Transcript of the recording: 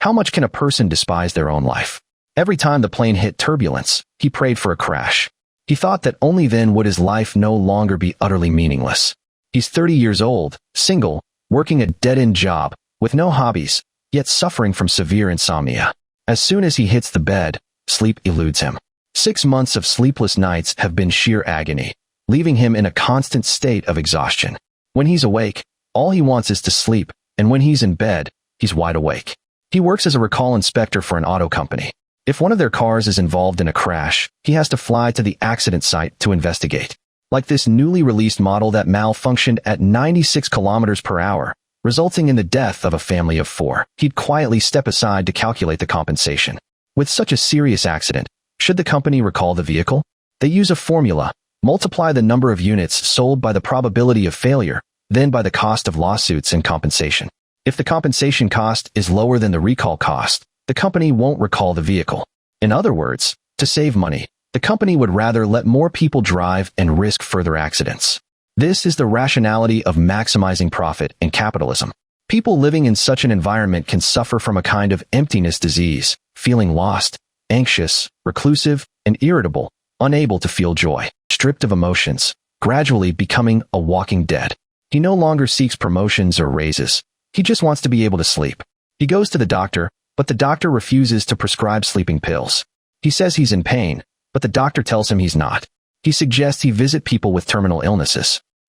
How much can a person despise their own life? Every time the plane hit turbulence, he prayed for a crash. He thought that only then would his life no longer be utterly meaningless. He's 30 years old, single, working a dead-end job, with no hobbies, yet suffering from severe insomnia. As soon as he hits the bed, sleep eludes him. 6 months of sleepless nights have been sheer agony, leaving him in a constant state of exhaustion. When he's awake, all he wants is to sleep, and when he's in bed, he's wide awake. He works as a recall inspector for an auto company. If one of their cars is involved in a crash, he has to fly to the accident site to investigate. Like this newly released model that malfunctioned at 96 kilometers per hour, resulting in the death of a family of 4. He'd quietly step aside to calculate the compensation. With such a serious accident, should the company recall the vehicle? They use a formula: multiply the number of units sold by the probability of failure, then by the cost of lawsuits and compensation. If the compensation cost is lower than the recall cost, the company won't recall the vehicle. In other words, to save money, the company would rather let more people drive and risk further accidents. This is the rationality of maximizing profit in capitalism. People living in such an environment can suffer from a kind of emptiness disease, feeling lost, anxious, reclusive, and irritable, unable to feel joy, stripped of emotions, gradually becoming a walking dead. He no longer seeks promotions or raises. He just wants to be able to sleep. He goes to the doctor, but the doctor refuses to prescribe sleeping pills. He says he's in pain, but the doctor tells him he's not. He suggests he visit people with terminal illnesses.